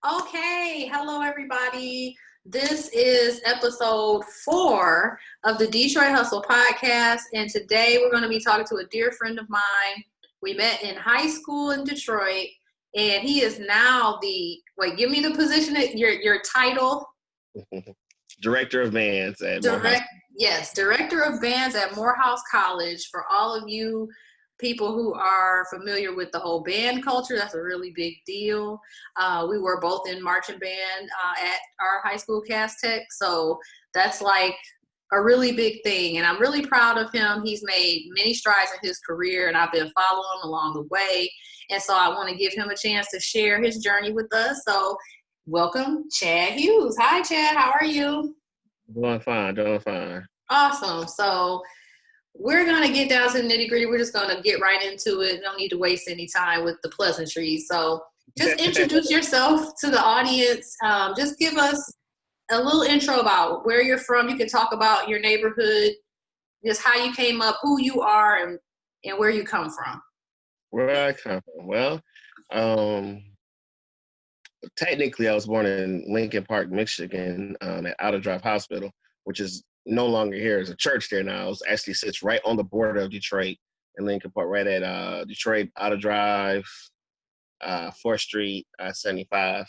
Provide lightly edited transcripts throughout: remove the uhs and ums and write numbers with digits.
Okay, hello everybody. This is episode 4 of the Detroit Hustle podcast, and today we're going to be talking to a dear friend of mine. We met in high school in Detroit, and he is now give me the position, your title. Director of bands at Morehouse. Yes, director of bands at Morehouse College. For all of you people who are familiar with the whole band culture, that's a really big deal. We were both in marching band at our high school, Cass Tech, so that's like a really big thing, and I'm really proud of him. He's made many strides in his career, and I've been following him along the way, and so I want to give him a chance to share his journey with us. So welcome, Chad Hughes. Hi, Chad. How are you? Doing fine. Awesome. So we're going to get down to the nitty gritty. We're just going to get right into it. Don't need to waste any time with the pleasantries. So just introduce yourself to the audience. Just give us a little intro about where you're from. You can talk about your neighborhood, just how you came up, who you are, and where you come from. Where I come from? Well, technically I was born in Lincoln Park, Michigan, at Outer Drive Hospital, which is no longer here. There's a church there now. It actually sits right on the border of Detroit and Lincoln Park, right at Detroit Outer Drive, 4th Street, 75.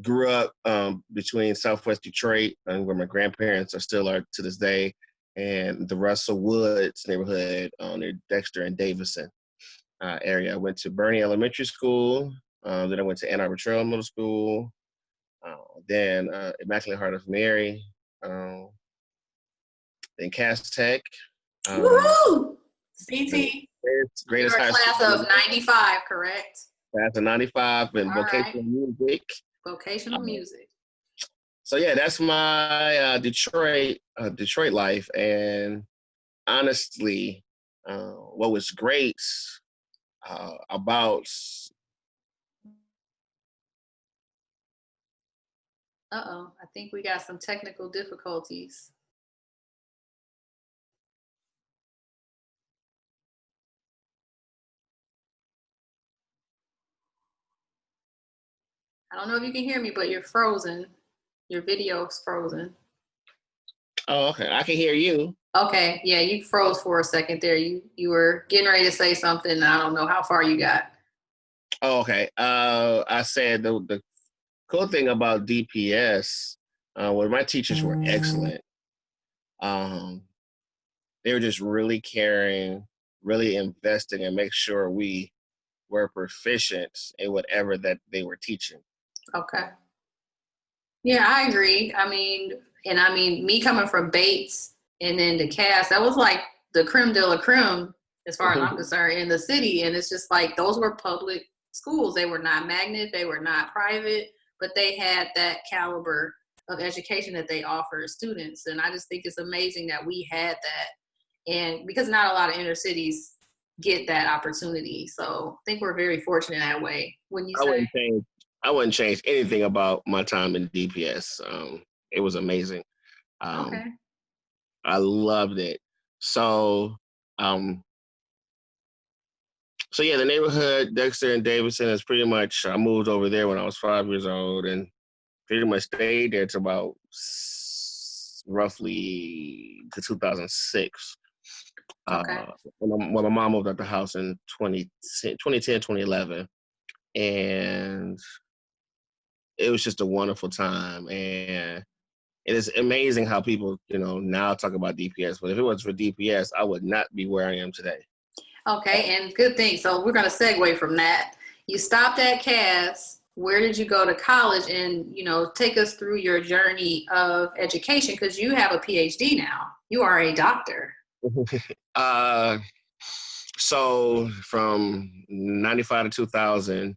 Grew up between Southwest Detroit, and where my grandparents still are to this day, and the Russell Woods neighborhood near Dexter and Davison area. I went to Bernie Elementary School. Then I went to Ann Arbor Trail Middle School. Then Immaculate Heart of Mary. Then Cass Tech. Woo! CT. Greatest high class school. Of 95, correct? Class of 95 and vocational music. Vocational music. So yeah, that's my Detroit life. And honestly, what was great about I think we got some technical difficulties. I don't know if you can hear me, but you're frozen. Your video's frozen. Oh, okay. I can hear you. Okay. Yeah, you froze for a second there. You were getting ready to say something, and I don't know how far you got. Oh, okay. I said the cool thing about DPS, my teachers were excellent. They were just really caring, really investing, and make sure we were proficient in whatever that they were teaching. Okay. Yeah, I agree. I mean, me coming from Bates and then to Cass, that was like the creme de la creme, as far as I'm concerned, in the city. And it's just like, those were public schools. They were not magnet, they were not private, but they had that caliber of education that they offer students. And I just think it's amazing that we had that. And because not a lot of inner cities get that opportunity. So I think we're very fortunate that way. Wouldn't you say? I wouldn't change anything about my time in DPS. It was amazing. Okay. I loved it. So yeah, the neighborhood, Dexter and Davidson, is pretty much, I moved over there when I was 5 years old and pretty much stayed there to about roughly to 2006. Okay. When my mom moved out the house in 2010, 2011. And it was just a wonderful time. And it is amazing how people, now talk about DPS. But if it wasn't for DPS, I would not be where I am today. Okay, and good thing. So we're going to segue from that. You stopped at Cass. Where did you go to college? And, take us through your journey of education, because you have a PhD now. You are a doctor. So from 95 to 2000,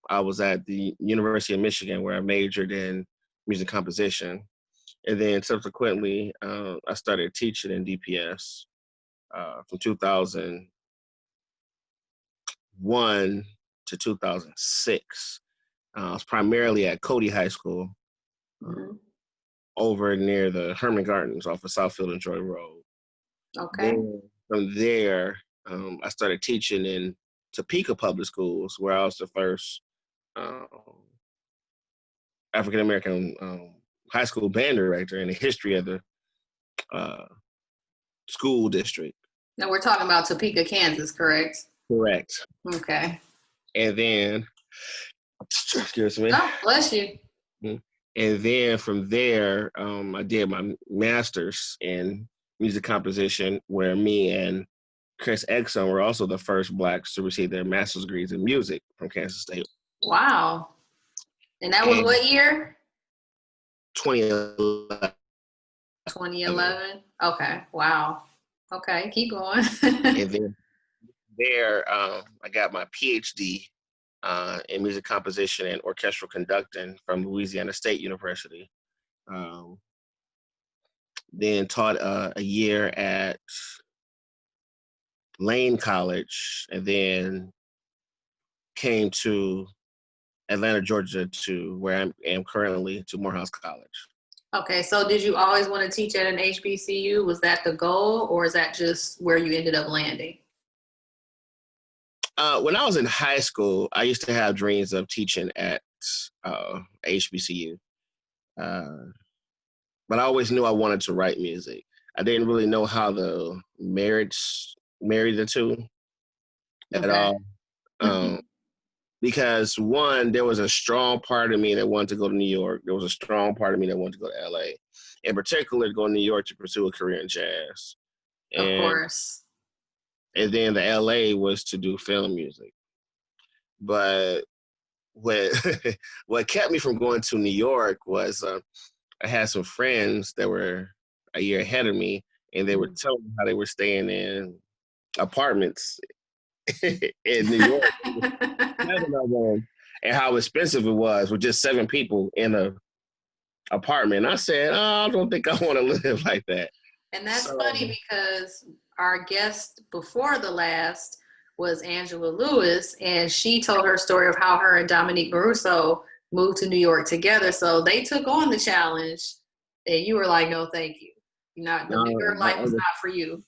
I was at the University of Michigan, where I majored in music composition. And then subsequently, I started teaching in DPS from 2001 to 2006. I was primarily at Cody High School, over near the Herman Gardens off of Southfield and Joy Road. Okay. Then, from there, I started teaching in Topeka Public Schools, where I was the first um, African American high school band director in the history of the uh, school district. Now we're talking about Topeka, Kansas, correct? Correct. Okay. And then, excuse me. Oh, bless you. And then from there, I did my master's in music composition, where me and Chris Exum were also the first Blacks to receive their master's degrees in music from Kansas State. Wow. And that was what year? 2011. 2011. Okay. Wow. Okay, keep going. And then there, I got my PhD in music composition and orchestral conducting from Louisiana State University. Then taught a year at Lane College, and then came to Atlanta, Georgia, to where I am currently, to Morehouse College. Okay, so did you always want to teach at an HBCU? Was that the goal, or is that just where you ended up landing? When I was in high school, I used to have dreams of teaching at HBCU. But I always knew I wanted to write music. I didn't really know how to marry the two at all. Because one, there was a strong part of me that wanted to go to New York. There was a strong part of me that wanted to go to LA. In particular, to go to New York to pursue a career in jazz. Of course. And then the LA was to do film music. But what kept me from going to New York was I had some friends that were a year ahead of me, and they were telling me how they were staying in apartments in New York, and how expensive it was with just 7 people in a apartment. And I said, oh, I don't think I want to live like that. And that's funny because our guest before the last was Angela Lewis, and she told her story of how her and Dominique Maruso moved to New York together. So they took on the challenge, and you were like, no, thank you. The New York life was not for you.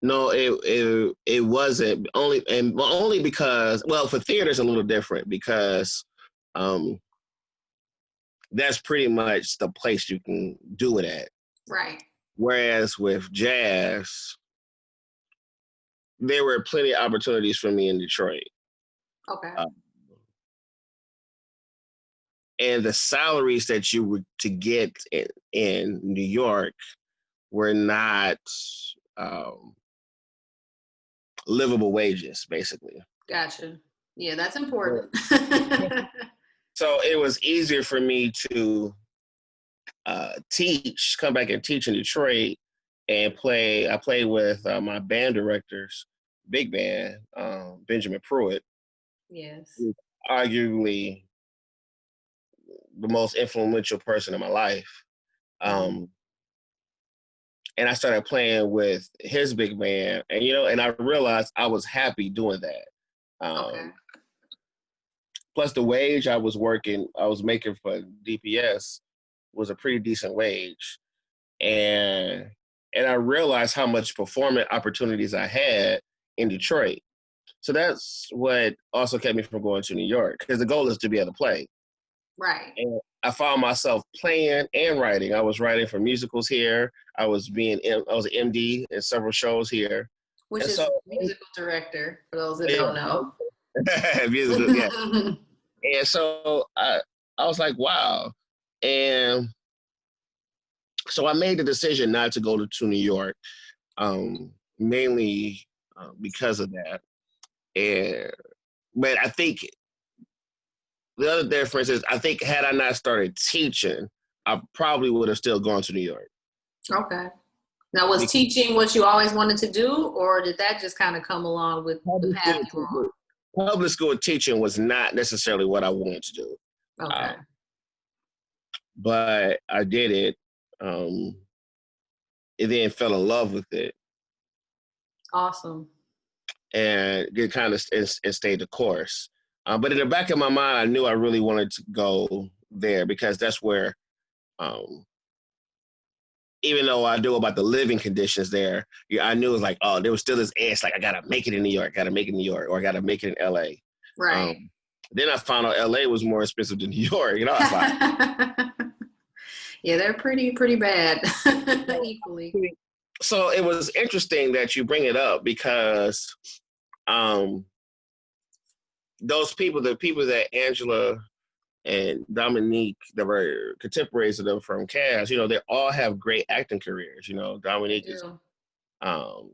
No, it wasn't. Only because, well, for theater it's a little different because that's pretty much the place you can do it at. Right. Whereas with jazz, there were plenty of opportunities for me in Detroit. Okay. And the salaries that you were to get in New York were not livable wages, basically. Gotcha. Yeah, that's important. So it was easier for me to come back and teach in Detroit and play. I played with my band director's big band, Benjamin Pruitt. Yes. Arguably the most influential person in my life. And I started playing with his big band, and I realized I was happy doing that. Okay. Plus the wage I was making for DPS was a pretty decent wage. And I realized how much performance opportunities I had in Detroit. So that's what also kept me from going to New York, because the goal is to be able to play. Right. And I found myself playing and writing. I was writing for musicals here. I was an MD in several shows here. Which is musical director, for those that don't know. Musical, yeah. And so I was like, wow. And so I made the decision not to go to New York, mainly because of that. But I think the other difference is, I think had I not started teaching, I probably would have still gone to New York. Okay. Now, was teaching what you always wanted to do, or did that just kind of come along with the path you were on? Public school teaching was not necessarily what I wanted to do. Okay. But I did it, and then fell in love with it. Awesome. And it kind of stayed the course. But in the back of my mind, I knew I really wanted to go there, because that's where even though I knew about the living conditions there, yeah, I knew it was like, oh, there was still this edge, like I gotta make it in New York, gotta make it in New York, or I gotta make it in LA. Right. Then I found out LA was more expensive than New York. You know, I was like, yeah, they're pretty bad equally. so it was interesting that you bring it up because those people, the people that Angela and Dominique, that were contemporaries of them from Cass, you know, they all have great acting careers. You know, Dominique is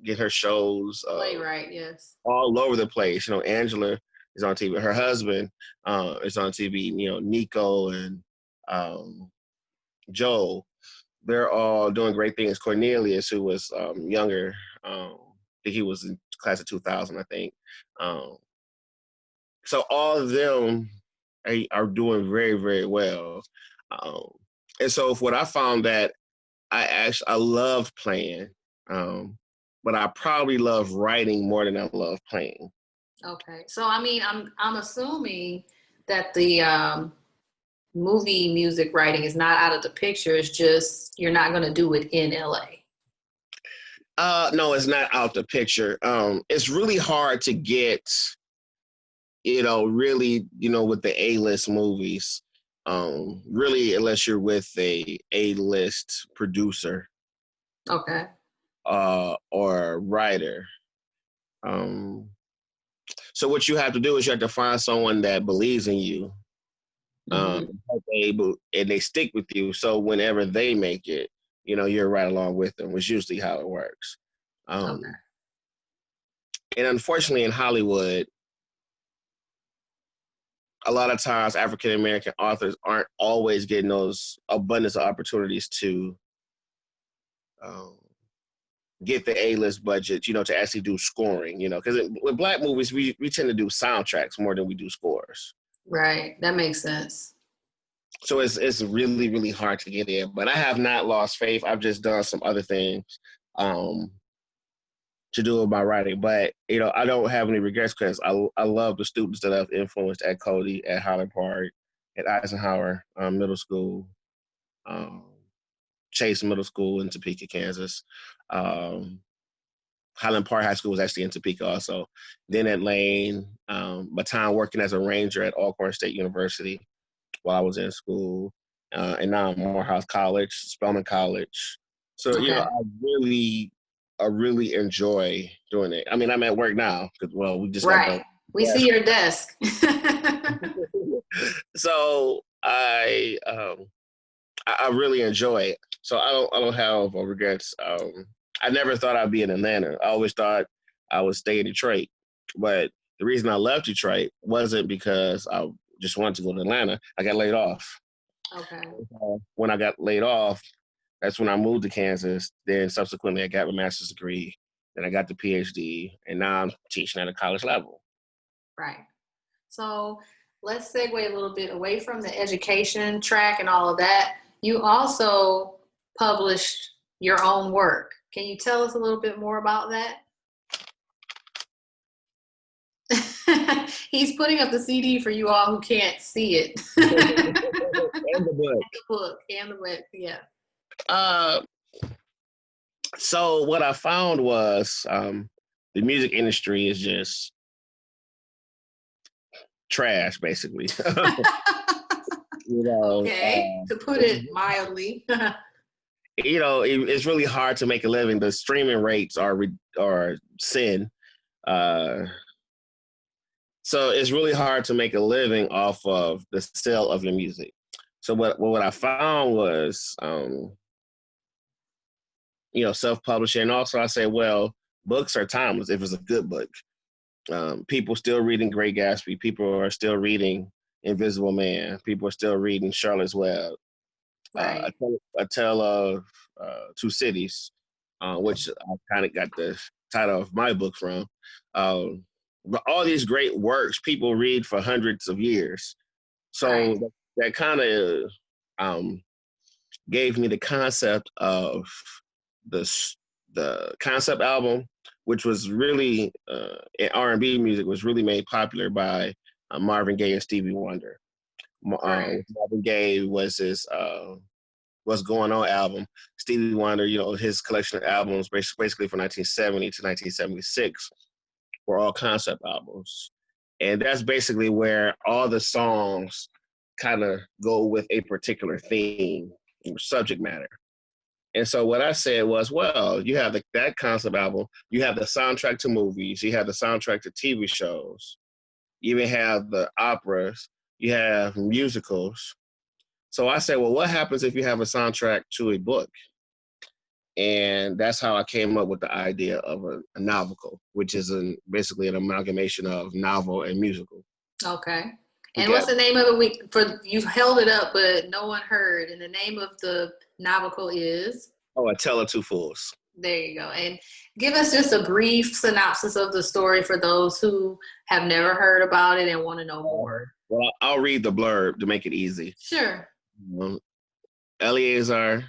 get her shows Playwright, yes, all over the place. You know, Angela is on TV. Her husband is on TV. You know, Nico and Joel, they're all doing great things. Cornelius, who was younger, I think he was in class of 2000, I think. So all of them are doing very, very well. And so what I found that I love playing, but I probably love writing more than I love playing. Okay, so I mean, I'm assuming that the movie music writing is not out of the picture. It's just you're not going to do it in LA. No, it's not out the picture. It's really hard to get, you know, really, you know, with the A-list movies, really, unless you're with a A-list producer. Okay. Or writer. So what you have to do is you have to find someone that believes in you, and they stick with you. So whenever they make it, you know, you're right along with them, which is usually how it works. Okay. And unfortunately in Hollywood, a lot of times African American authors aren't always getting those abundance of opportunities to get the A-list budget, you know, to actually do scoring, you know, because with Black movies, we tend to do soundtracks more than we do scores. Right. That makes sense. So it's really, really hard to get in. But I have not lost faith. I've just done some other things to do with my writing. But, you know, I don't have any regrets because I love the students that I've influenced at Cody, at Highland Park, at Eisenhower Middle School, Chase Middle School in Topeka, Kansas. Highland Park High School was actually in Topeka also. Then at Lane, my time working as a ranger at Alcorn State University while I was in school. And now I'm Morehouse College, Spelman College. So, Okay. you know, I really enjoy doing it. I mean, I'm at work now because, well, we just got done. We see your desk. So I really enjoy it. So I don't have regrets. I never thought I'd be in Atlanta. I always thought I would stay in Detroit. But the reason I left Detroit wasn't because I just wanted to go to Atlanta. I got laid off. Okay. When I got laid off, that's when I moved to Kansas. Then subsequently, I got my master's degree. Then I got the PhD. And now I'm teaching at a college level. Right. So let's segue a little bit away from the education track and all of that. You also published your own work. Can you tell us a little bit more about that? He's putting up the CD for you all who can't see it. And the book. And the book, yeah. So what I found was the music industry is just trash, basically. You know, okay, to put it mildly. You know, it's really hard to make a living. The streaming rates are sin. So it's really hard to make a living off of the sale of your music. So what I found was, you know, self-publishing. And also I say, well, books are timeless if it's a good book. People still reading Great Gatsby. People are still reading Invisible Man. People are still reading Charlotte's Web. Right. A Tale of Two Cities, which I kind of got the title of my book from. But all these great works people read for hundreds of years. So that kind of gave me the concept of the concept album, which was really in R&B music, was really made popular by Marvin Gaye and Stevie Wonder. Marvin Gaye was his What's Going On album. Stevie Wonder, his collection of albums basically from 1970 to 1976 were all concept albums. And that's basically where all the songs kind of go with a particular theme or subject matter. And so what I said was, well, you have that concept album, you have the soundtrack to movies, you have the soundtrack to TV shows, you even have the operas, you have musicals. So I said, well, what happens if you have a soundtrack to a book? And that's how I came up with the idea of a novel, which is basically an amalgamation of novel and musical. Okay. And what's the name of it? You've held it up, but no one heard. And the name of the novel is? A Tale of Two Fools. There you go. And give us just a brief synopsis of the story for those who have never heard about it and want to know more. Well, I'll read the blurb to make it easy. Sure. Eleazar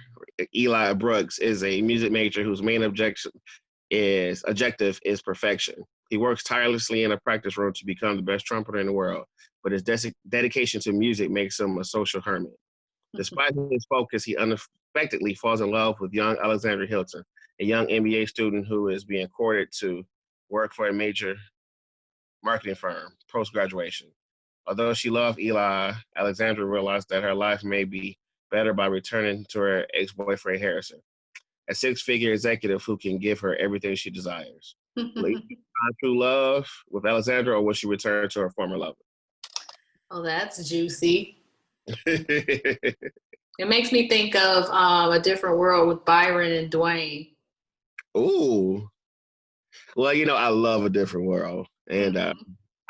Eli Brooks is a music major whose main objective is perfection. He works tirelessly in a practice room to become the best trumpeter in the world, but his dedication to music makes him a social hermit. Despite his focus, he unexpectedly falls in love with young Alexandra Hilton, a young MBA student who is being courted to work for a major marketing firm post-graduation. Although she loved Eli, Alexandra realized that her life may be better by returning to her ex-boyfriend Harrison, a six-figure executive who can give her everything she desires. Will she find true love with Alexandra, or will she return to her former lover? Oh, that's juicy. It makes me think of A Different World with Byron and Dwayne. Ooh. Well, I love A Different World. And I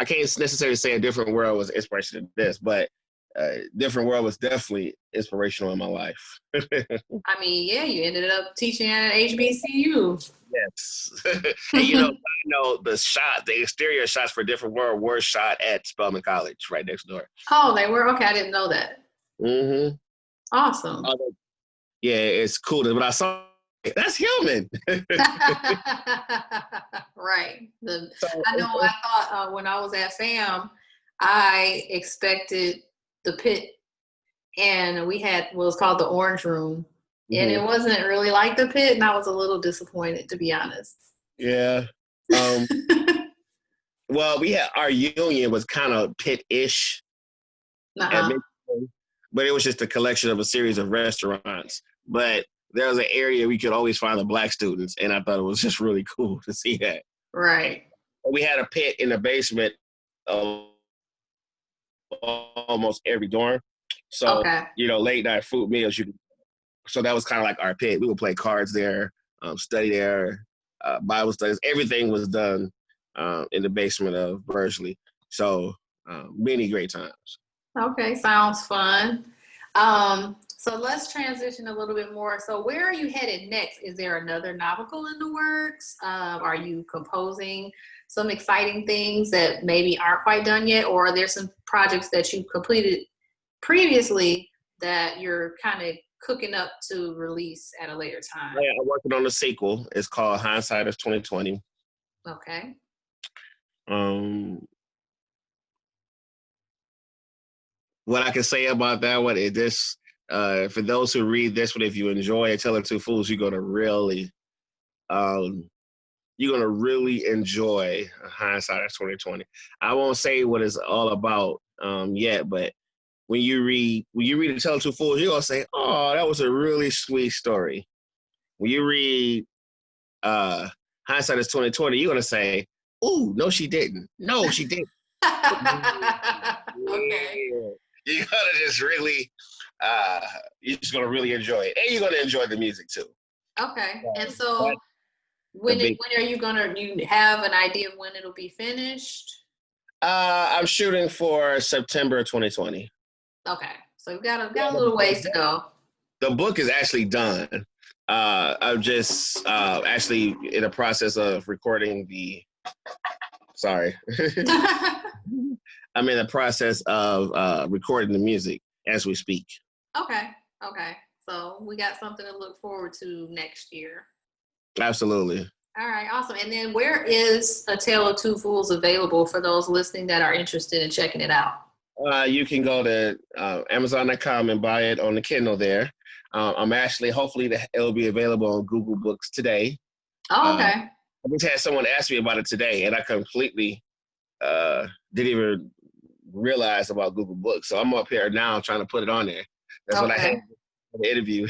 can't necessarily say A Different World was inspiration to this, but Different World was definitely inspirational in my life. I mean, yeah, you ended up teaching at HBCU. Yes. And the exterior shots for Different World were shot at Spelman College right next door. Oh, they were? Okay, I didn't know that. Mm-hmm. Awesome. Yeah, it's cool. But I saw, that's human. Right. I know I thought when I was at FAM, I expected the pit, and we had what was called the Orange Room. And it wasn't really like the pit, and I was a little disappointed, to be honest. Yeah. Well, our union was kind of pit-ish, but it was just a collection of a series of restaurants. But there was an area we could always find the Black students, and I thought it was just really cool to see that. Right. We had a pit in the basement of almost every dorm. So, late night food meals, so that was kind of like our pit. We would play cards there, study there, Bible studies. Everything was done in the basement of Berkeley. So many great times. Okay, sounds fun. So let's transition a little bit more. So where are you headed next? Is there another novel in the works? Are you composing some exciting things that maybe aren't quite done yet? Or are there some projects that you completed previously that you're kind of cooking up to release at a later time? Yeah, I'm working on a sequel. It's called Hindsight is 2020. Okay. What I can say about that one is this: for those who read this one, if you enjoy A Tale of Two Fools, you're gonna really enjoy Hindsight is 2020. I won't say what it's all about yet, but when you read A Tale of Two Fools, you're gonna say, "Oh, that was a really sweet story." When you read Hindsight is 2020, you're gonna say, "Ooh, no, she didn't. No, she didn't." Okay. You're gonna just really, you're just gonna really enjoy it, and you're gonna enjoy the music too. Okay. And so, when are you gonna? You have an idea of when it'll be finished? I'm shooting for September 2020. Okay, so we've got a little ways to go. The book is actually done. I'm just actually in the process of recording the. Sorry. I'm in the process of recording the music as we speak. Okay. So we got something to look forward to next year. Absolutely. All right, awesome. And then where is A Tale of Two Fools available for those listening that are interested in checking it out? You can go to Amazon.com and buy it on the Kindle there. I'm actually, hopefully, it'll be available on Google Books today. Oh, okay. I just had someone ask me about it today, and I completely didn't even realize about Google Books. So I'm up here now trying to put it on there. That's what I had Okay. for the interview.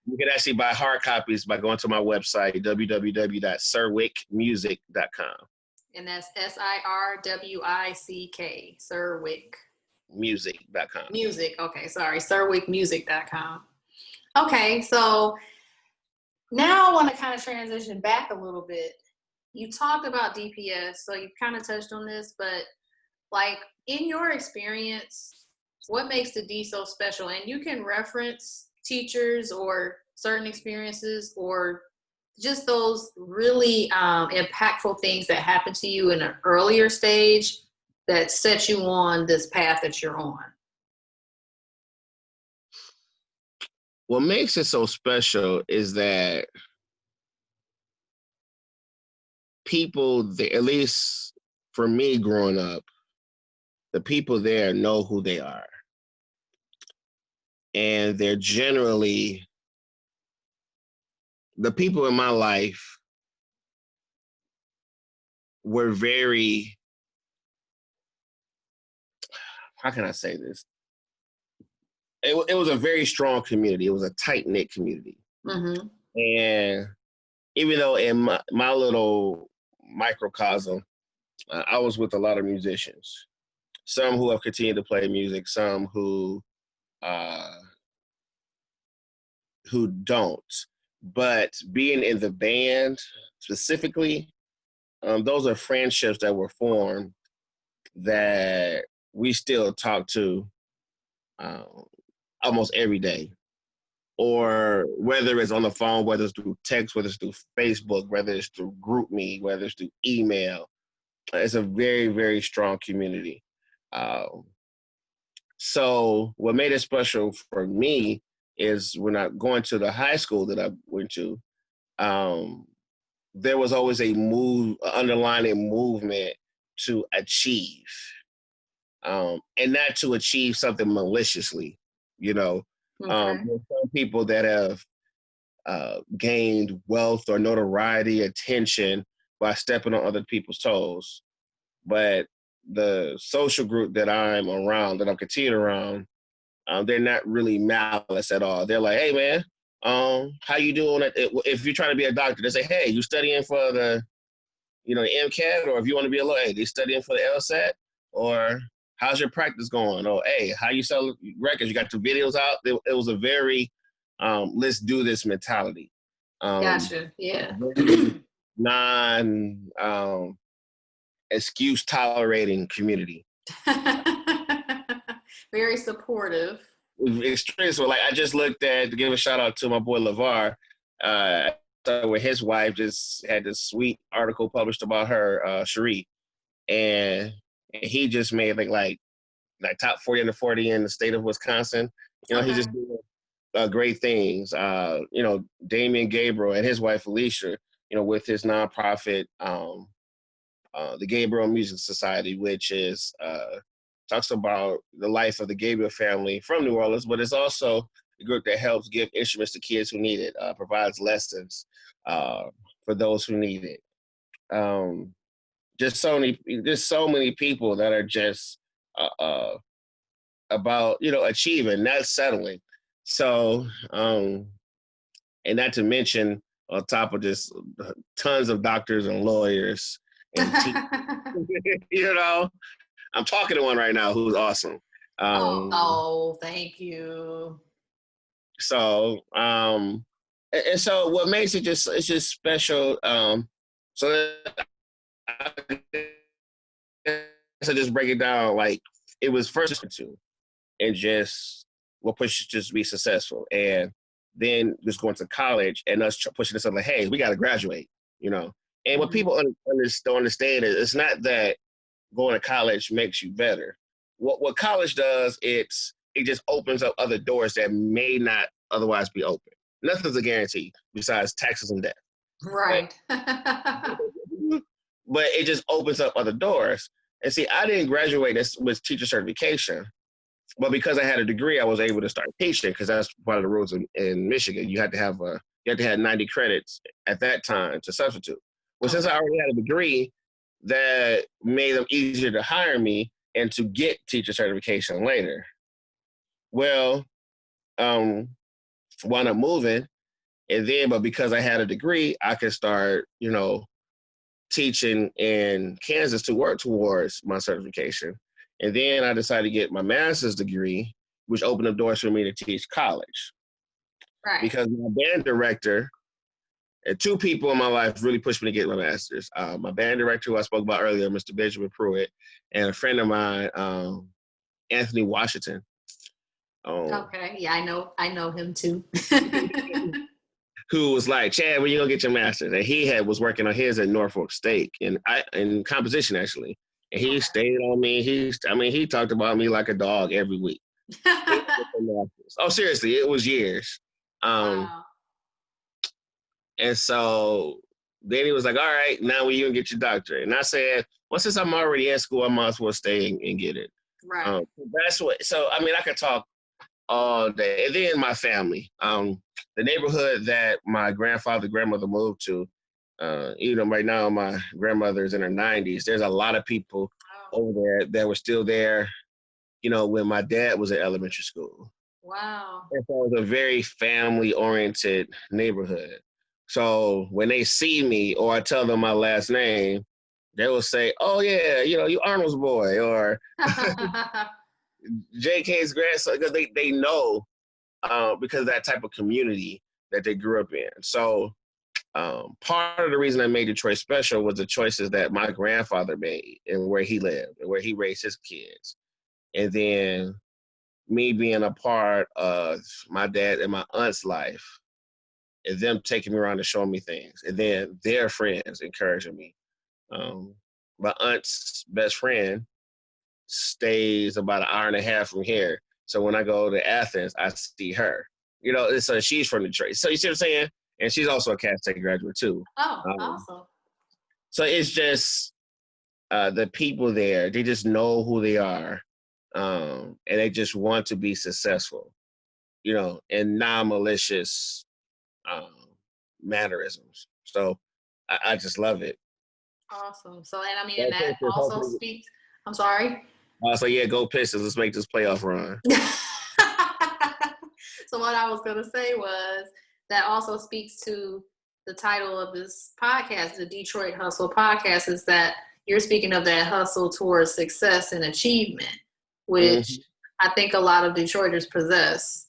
You can actually buy hard copies by going to my website, www.sirwickmusic.com. And that's SIRWICK, Sir Wick. Music.com. Music. Okay, sorry. SirWickMusic.com. Okay, so now I want to kind of transition back a little bit. You talked about DPS, so you kind of touched on this, but like in your experience, what makes the D so special? And you can reference teachers or certain experiences or just those really impactful things that happened to you in an earlier stage that set you on this path that you're on. What makes it so special is that people, at least for me growing up, the people there know who they are. And they're generally, the people in my life were very, how can I say this? It was a very strong community. It was a tight-knit community. Mm-hmm. And even though in my little microcosm, I was with a lot of musicians, some who have continued to play music, some who don't. But being in the band specifically, those are friendships that were formed that we still talk to almost every day. Or whether it's on the phone, whether it's through text, whether it's through Facebook, whether it's through GroupMe, whether it's through email. It's a very, very strong community. So what made it special for me is when I going to the high school that I went to, there was always a underlying movement to achieve, and not to achieve something maliciously. You know, Okay. there's some people that have gained wealth or notoriety, attention by stepping on other people's toes. But the social group that I'm around, that I'm continuing around, they're not really malice at all. They're like, hey, man, how you doing? If you're trying to be a doctor, they say, hey, you studying for the MCAT? Or if you want to be a lawyer, hey, they studying for the LSAT? Or how's your practice going? Or, hey, how you sell records? You got your videos out? It was a very, let's do this mentality. Gotcha. Yeah. Non excuse tolerating community. Very supportive. Extreme. So, like, I just looked at, to give a shout out to my boy LeVar, where his wife just had this sweet article published about her, Cherie, and he just made like top 40 under 40 in the state of Wisconsin. He's just doing great things. Damian Gabriel and his wife Alicia, with his nonprofit, the Gabriel Music Society, which is talks about the life of the Gabriel family from New Orleans, but it's also a group that helps give instruments to kids who need it, provides lessons for those who need it. Just so many people that are just about achieving, not settling. So, and not to mention, on top of just tons of doctors and lawyers and I'm talking to one right now who's awesome. Thank you. So, and so what makes it it's just special. So just break it down, like it was first to, and just what pushed just to be successful, and then just going to college and us pushing us like, hey, we got to graduate, And what people don't understand is it's not that going to college makes you better. What college does, it just opens up other doors that may not otherwise be open. Nothing's a guarantee besides taxes and debt. Right. But it just opens up other doors. And see, I didn't graduate with teacher certification. But because I had a degree, I was able to start teaching because that's part of the rules in Michigan. You had to have 90 credits at that time to substitute. Well, since I already had a degree, that made them easier to hire me and to get teacher certification later. Well, wound up moving, and then, but because I had a degree, I could start, teaching in Kansas to work towards my certification. And then I decided to get my master's degree, which opened up doors for me to teach college. Right. Because my band director, and two people in my life really pushed me to get my master's. My band director, who I spoke about earlier, Mr. Benjamin Pruitt, and a friend of mine, Anthony Washington. Okay, yeah, I know him too. Who was like, Chad, when you gonna get your master's? And he was working on his at Norfolk State in composition actually. And he stayed on me. He talked about me like a dog every week. Oh, seriously, it was years. Wow. And so then he was like, all right, now when you can get your doctorate. And I said, well, since I'm already at school, I might as well stay and get it. Right. I could talk all day. And then my family. The neighborhood that my grandmother moved to, even right now my grandmother is in her 90s, there's a lot of people over there that were still there, when my dad was in elementary school. Wow. And so it was a very family-oriented neighborhood. So when they see me or I tell them my last name, they will say, oh, yeah, you Arnold's boy or JK's grandson, because they know because of that type of community that they grew up in. So part of the reason I made Detroit special was the choices that my grandfather made and where he lived and where he raised his kids. And then me being a part of my dad and my aunt's life and them taking me around and showing me things. And then their friends encouraging me. My aunt's best friend stays about an hour and a half from here. So when I go to Athens, I see her. So she's from Detroit. So you see what I'm saying? And she's also a Cal State graduate too. Oh, awesome. So it's just the people there, they just know who they are. And they just want to be successful, in non-malicious mannerisms. So I just love it. Awesome. So, and that also speaks, I'm sorry? So yeah, go Pistons. Let's make this playoff run. So what I was going to say was that also speaks to the title of this podcast, the Detroit Hustle podcast, is that you're speaking of that hustle towards success and achievement, which I think a lot of Detroiters possess.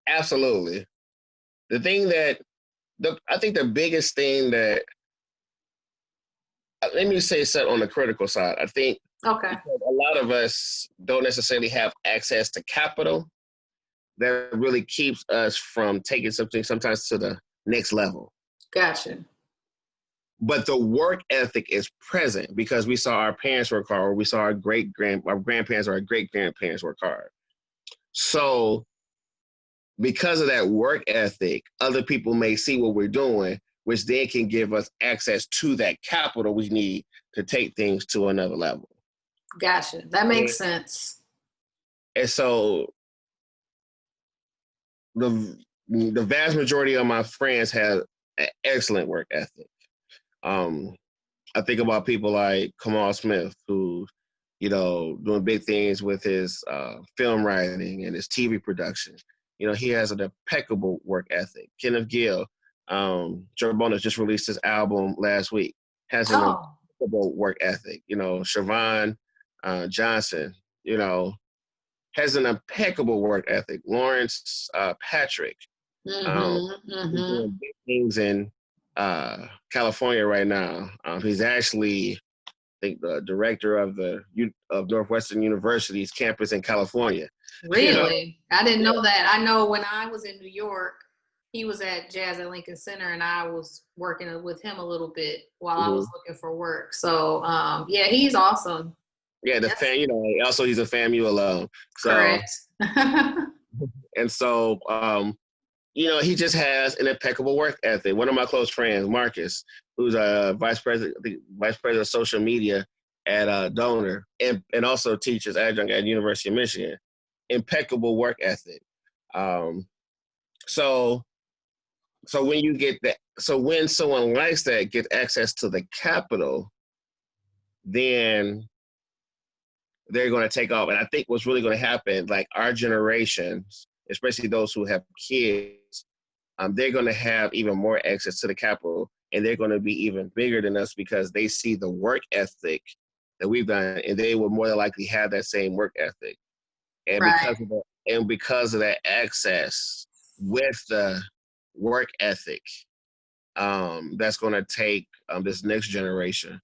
Absolutely. The thing I think the biggest thing that, let me say something on the critical side. I think a lot of us don't necessarily have access to capital that really keeps us from taking something sometimes to the next level. Gotcha. But the work ethic is present because we saw our parents work hard, or we saw our grandparents or our great-grandparents work hard. So because of that work ethic, other people may see what we're doing, which then can give us access to that capital we need to take things to another level. Gotcha. That makes sense. And so the vast majority of my friends have an excellent work ethic. I think about people like Kamal Smith, who, doing big things with his film writing and his TV production. He has an impeccable work ethic. Kenneth Gill, Joe Bonus just released his album last week, has an impeccable work ethic. Siobhan Johnson, has an impeccable work ethic. Lawrence Patrick, doing big things in California right now. He's actually, I think, the director of Northwestern University's campus in California. Really? I didn't know that. I know when I was in New York, he was at Jazz at Lincoln Center, and I was working with him a little bit while I was looking for work. So, yeah, he's awesome. Yeah, also he's a FAMU alum. So, correct. And so, he just has an impeccable work ethic. One of my close friends, Marcus, who's a vice president of social media at Donor, and also teaches adjunct at University of Michigan. impeccable work ethic. So when you get that, so when someone likes that gets access to the capital, then they're going to take off. And I think what's really going to happen, like our generations, especially those who have kids, they're going to have even more access to the capital, and they're going to be even bigger than us because they see the work ethic that we've done, and they will more than likely have that same work ethic. And Right. because of that access with the work ethic, that's going to take this next generation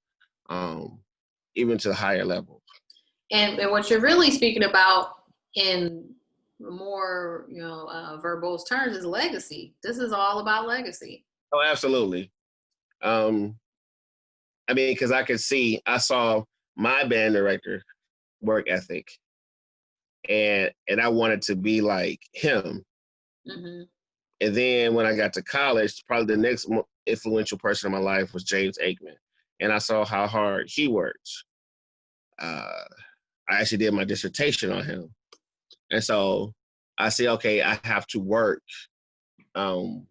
even to higher levels. And what you're really speaking about in more, verbose terms is legacy. This is all about legacy. Oh, absolutely. I mean, because I saw my band director work ethic, and I wanted to be like him. Mm-hmm. And then when I got to college, probably the next influential person in my life was James Aikman, and I saw how hard he worked. I actually did my dissertation on him, and so I said, okay, I have to work. Not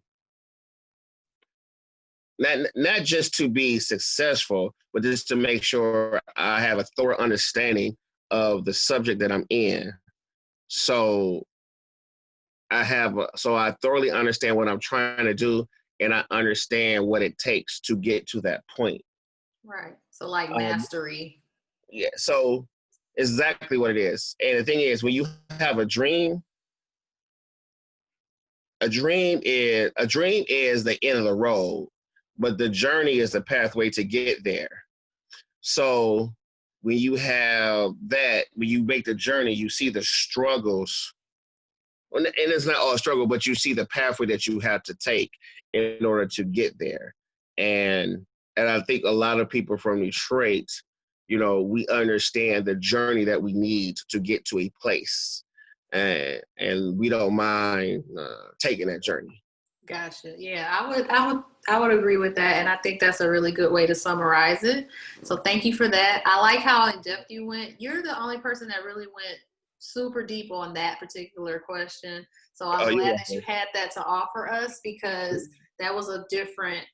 just to be successful, but just to make sure I have a thorough understanding of the subject that I'm in. So I thoroughly understand what I'm trying to do, and I understand what it takes to get to that point. Right. So like Um, mastery. yeah. So exactly what it is. And the thing is, when you have a dream is the end of the road, but the journey is the pathway to get there. So when you have that, when you make the journey, you see the struggles. And it's not all struggle, but you see the pathway that you have to take in order to get there. And I think a lot of people from Detroit, we understand the journey that we need to get to a place. And we don't mind taking that journey. Gotcha. Yeah, I would agree with that, and I think that's a really good way to summarize it. So thank you for that. I like how in depth you went. You're the only person that really went super deep on that particular question. So I'm Oh, you're glad that you welcome. had that to offer us because that was a different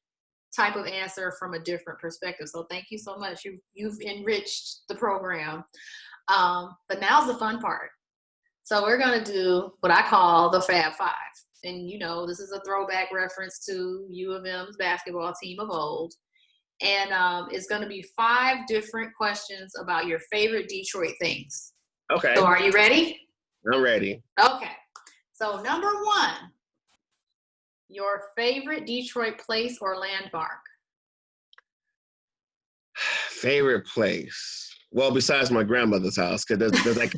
type of answer from a different perspective. So thank you so much. You've enriched the program. But now's the fun part. So we're gonna do what I call the Fab Five. And this is a throwback reference to U of M's basketball team of old. And it's going to be 5 different questions about your favorite Detroit things. Okay. So are you ready? I'm ready. Okay. So number 1, your favorite Detroit place or landmark? Favorite place? Well, besides my grandmother's house, because there's like.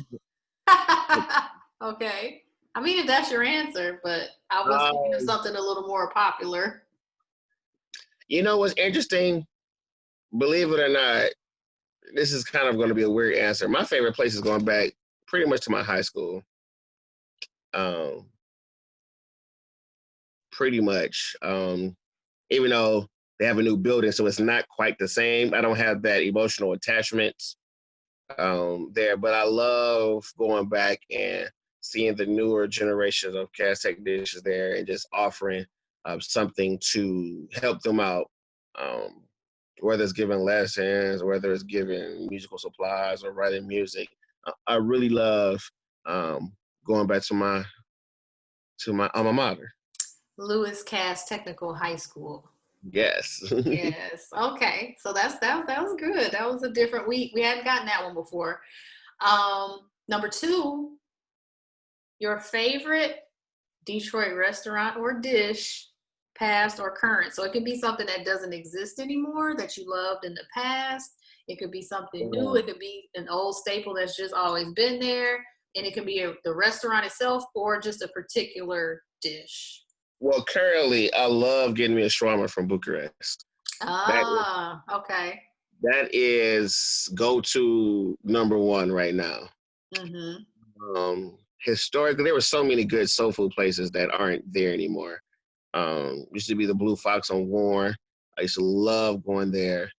Okay. I mean, if that's your answer, but I was thinking of something a little more popular. You know what's interesting? Believe it or not, this is kind of going to be a weird answer. My favorite place is going back pretty much to my high school. Pretty much. Even though they have a new building, so it's not quite the same. I don't have that emotional attachment there, but I love going back and seeing the newer generations of cast technicians there and just offering something to help them out, whether it's giving lessons, whether it's giving musical supplies or writing music. I really love going back to my alma mater. Lewis Cass Technical High School. Yes. Yes. Okay. So that was good. That was a different week. We hadn't gotten that one before. Number 2, your favorite Detroit restaurant or dish, past or current. So it can be something that doesn't exist anymore that you loved in the past. It could be something new. It could be an old staple that's just always been there. And it can be the restaurant itself or just a particular dish. Well, currently, I love getting me a shawarma from Bucharest. Okay. That is go-to number 1 right now. Mm-hmm. Historically, there were so many good soul food places that aren't there anymore. Used to be the Blue Fox on Warren. I used to love going there.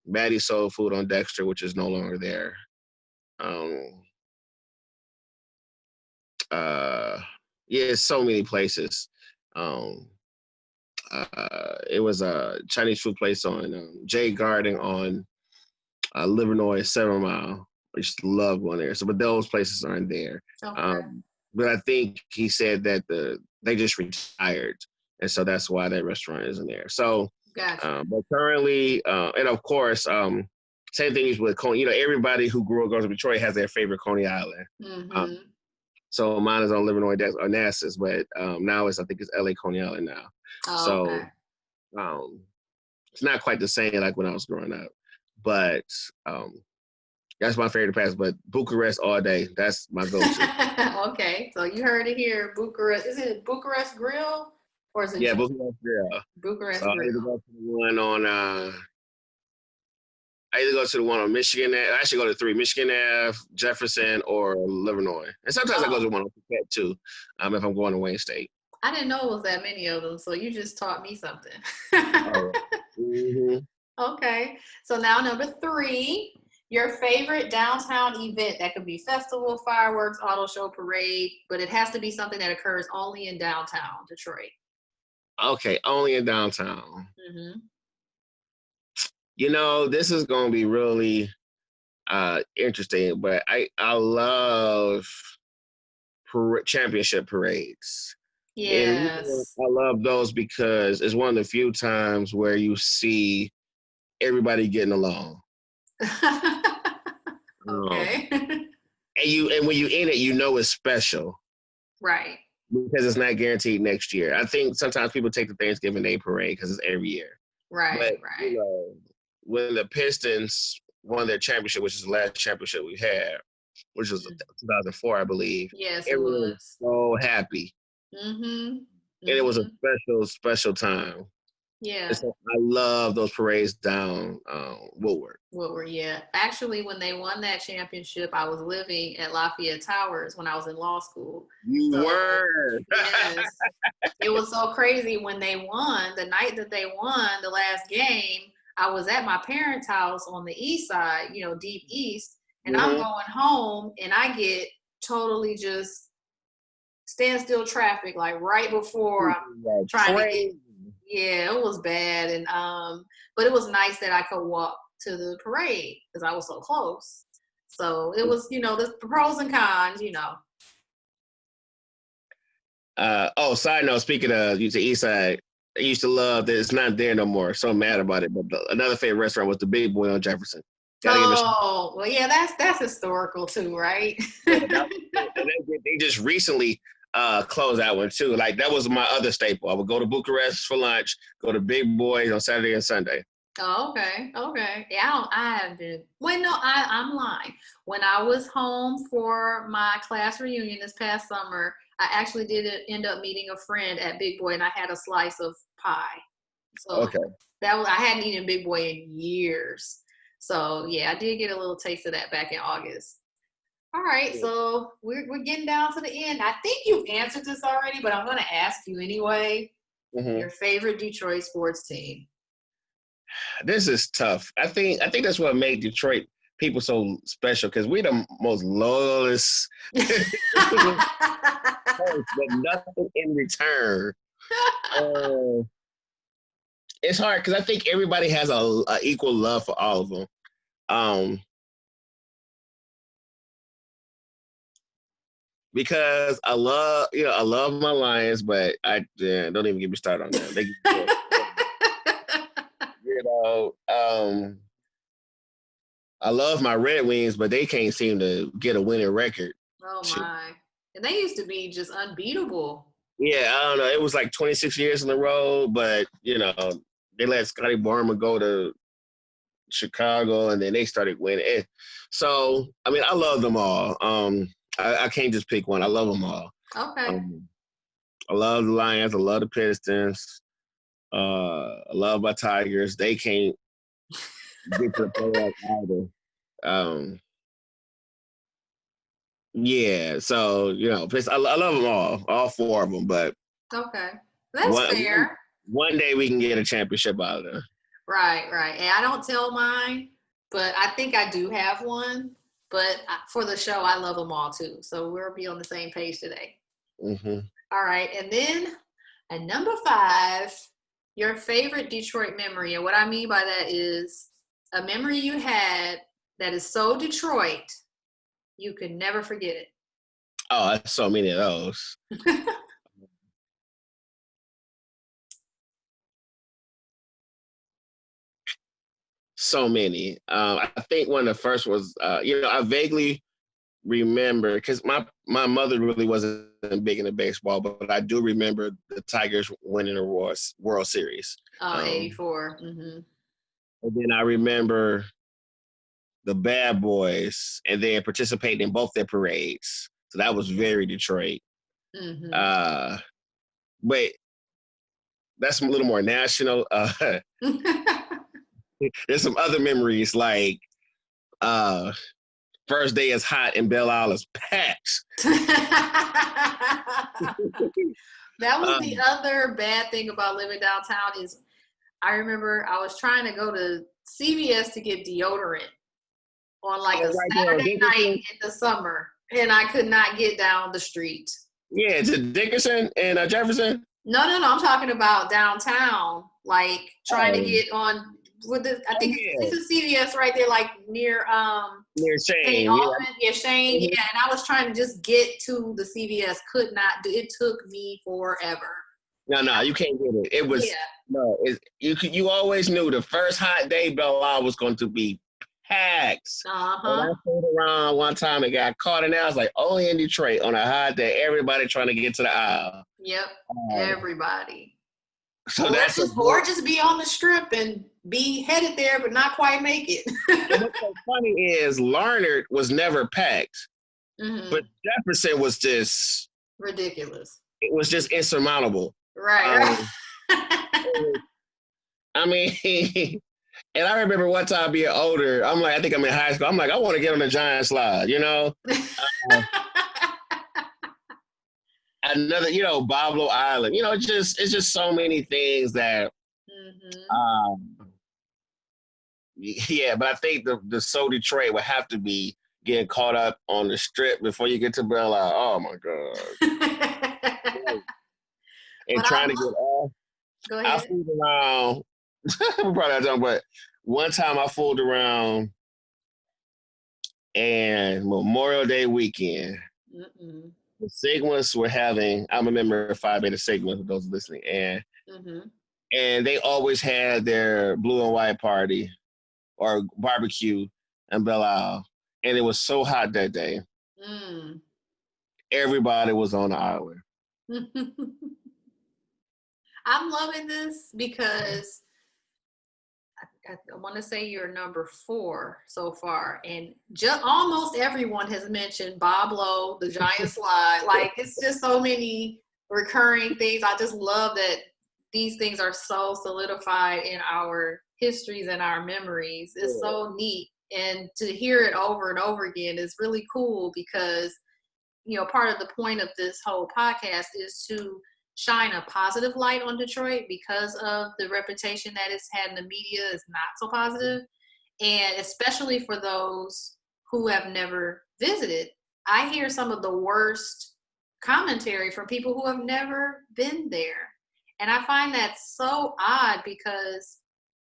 Maddie Soul Food on Dexter, which is no longer there. yeah, so many places. It was a Chinese food place on Jade Garden on Livernois 7 Mile. I used to love going there. So, but those places aren't there. Okay. But I think he said that they just retired, and so that's why that restaurant isn't there. So, Gotcha. but currently, and of course, same thing is with Coney. You know, everybody who grew up going to Detroit has their favorite Coney Island. Mm-hmm. So mine is on Livernois Onassis, but now I think it's LA Coney Island now. Oh, So okay. it's not quite the same like when I was growing up, but that's my favorite pass. But Bucharest all day, that's my go-to. Okay, so you heard it here. Bucharest. Is it Bucharest Grill or is it Yeah, just Bucharest, yeah. So Bucharest I Grill? either go to the one on I either go to the one on Michigan Ave. I actually go to 3, Michigan Ave, Jefferson, or Livernois. And sometimes I go to Oh, one on Phuket too, if I'm going to Wayne State. I didn't know it was that many of them, so you just taught me something. Oh, mm-hmm. Okay, so now number 3, your favorite downtown event. That could be festival, fireworks, auto show, parade, but it has to be something that occurs only in downtown Detroit. Okay, only in downtown. Mm-hmm. You know, this is going to be really interesting, but I love championship parades. And Yes. I love those because it's one of the few times where you see everybody getting along. Um, Okay. and when you in it, you know it's special Right. because it's not guaranteed next year. I think sometimes people take the Thanksgiving Day parade because it's every year. But Right. you Right. know, when the Pistons won their championship, which is the last championship we had, which was Mm. 2004, I believe, Yes, it everyone was was. so happy, Mm-hmm. and it was a Mm-hmm. special, special time. And Yeah. so I love those parades down Woodward. Yeah. Actually, when they won that championship, I was living at Lafayette Towers when I was in law school. You So, were. yes, it was so crazy when they won. The night that they won the last game, I was at my parents' house on the east side, deep east, and I'm Mm-hmm. going home and I get totally just standstill traffic, like right before I'm trying to get. Crazy. Yeah, it was bad, and but it was nice that I could walk to the parade because I was so close. So it was, the pros and cons. Side note, speaking of the East Side, I used to love that it's not there no more. So mad about it. But another favorite restaurant was the Big Boy on Jefferson. Gotta give it. Oh, well, yeah, that's historical too, right? Yeah, and they just recently closed that one too. Like that was my other staple. I would go to Bucharest for lunch, go to Big Boy on Saturday and Sunday. Oh, okay, okay. Yeah, I haven't been. Wait, no, I'm lying. When I was home for my class reunion this past summer, I actually did end up meeting a friend at Big Boy, and I had a slice of pie. So Okay. I hadn't eaten Big Boy in years. So yeah, I did get a little taste of that back in August. All right, so we're getting down to the end. I think you've answered this already, but I'm going to ask you anyway. Mm-hmm. Your favorite Detroit sports team? This is tough. I think that's what made Detroit people so special because we're the most loyalist, but nothing in return. It's hard because I think everybody has a equal love for all of them. Um, because I love my Lions, but don't even get me started on them. You know, I love my Red Wings, but they can't seem to get a winning record. Oh my. And they used to be just unbeatable. Yeah, I don't know. It was like 26 years in a row, but they let Scotty Barman go to Chicago, and then they started winning. So, I mean, I love them all. I can't just pick one. I love them all. Okay. I love the Lions. I love the Pistons. I love my Tigers. They can't get to the playoffs either. Yeah, so I love them all 4 of them. But Okay. That's one, one fair. one day we can get a championship out of them. Right, right. And I don't tell mine, but I think I do have one. but for the show, I love them all too. So we'll be on the same page today. Mm-hmm. All right. And then at number 5, your favorite Detroit memory. And what I mean by that is a memory you had that is so Detroit, you could never forget it. Oh, that's so many of those. So many. I think one of the first was, I vaguely remember because my mother really wasn't big into baseball, but I do remember the Tigers winning the World Series. Oh, 84. Mm-hmm. And then I remember the Bad Boys and then participating in both their parades. So that was very Detroit. Mm-hmm. But that's a little more national. There's some other memories like first day is hot and Belle Isle is packed. That was the other bad thing about living downtown is I remember I was trying to go to CVS to get deodorant on like a Saturday night in the summer, and I could not get down the street. Yeah, to Dickerson and Jefferson? No, I'm talking about downtown, like trying to get on with the, I think it's a CVS right there, like near Shane. Shane. Yeah, and I was trying to just get to the CVS, could not do it. Took me forever. No, you can't get it. It was you always knew the first hot day Belle Isle was going to be packed. And I pulled around one time and got caught in there. I was like, only in Detroit on a hot day, everybody trying to get to the aisle. Yep, everybody. So or just be on the strip and be headed there, but not quite make it. What's so funny is Larned was never packed, but Jefferson was just ridiculous. It was just insurmountable. Right. I mean, and I remember one time being older. I'm like, I think I'm in high school. I'm like, I want to get on the giant slide, Another, Boblo Island. It's just so many things that. Yeah, but I think the So Detroit would have to be getting caught up on the strip before you get to Belle Isle. Oh my God. And trying to get off. Go ahead. I fooled around. We probably not talking, but one time I fooled around and Memorial Day weekend. The Sigmas were having, I'm a member of Phi Beta Sigma, for those listening, and they always had their blue and white party or barbecue in Belle Isle. And it was so hot that day. Everybody was on the island. I'm loving this because I want to say you're number 4 so far, and almost everyone has mentioned Bob Lowe, the giant slide. Like, it's just so many recurring things. I just love that these things are so solidified in our histories and our memories. It's so neat, and to hear it over and over again is really cool because, part of the point of this whole podcast is to shine a positive light on Detroit because of the reputation that it's had in the media is not so positive. And especially for those who have never visited, I hear some of the worst commentary from people who have never been there. And I find that so odd because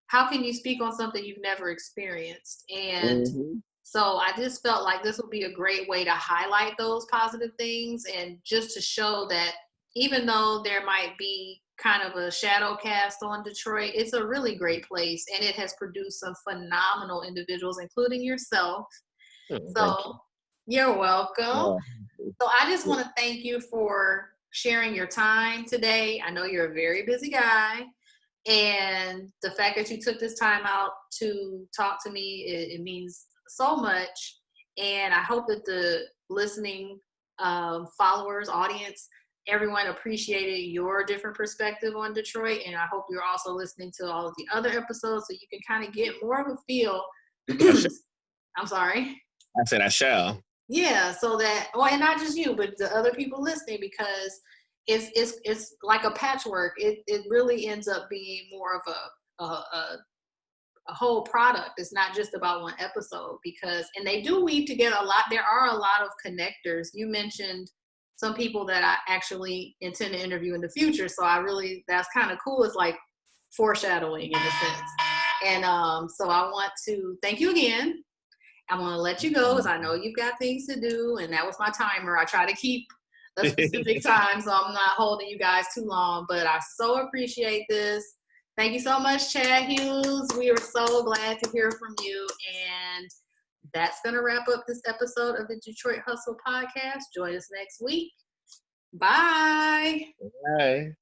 how can you speak on something you've never experienced? And so I just felt like this would be a great way to highlight those positive things and just to show that even though there might be kind of a shadow cast on Detroit, it's a really great place, and it has produced some phenomenal individuals, including yourself. You're welcome. So I just want to thank you for sharing your time today. I know you're a very busy guy, and the fact that you took this time out to talk to me, it means so much. And I hope that the listening followers, audience, everyone appreciated your different perspective on Detroit. And I hope you're also listening to all of the other episodes so you can kind of get more of a feel. I'm sorry. I said I shall. Yeah, so that, and not just you, but the other people listening, because it's like a patchwork. It really ends up being more of a whole product. It's not just about one episode and they do weave together a lot. There are a lot of connectors. You mentioned some people that I actually intend to interview in the future. So that's kind of cool. It's like foreshadowing in a sense. And so I want to thank you again. I'm going to let you go because I know you've got things to do. And that was my timer. I try to keep a specific time so I'm not holding you guys too long. But I so appreciate this. Thank you so much, Chad Hughes. We are so glad to hear from you. And that's going to wrap up this episode of the Detroit Hustle Podcast. Join us next week. Bye. Bye.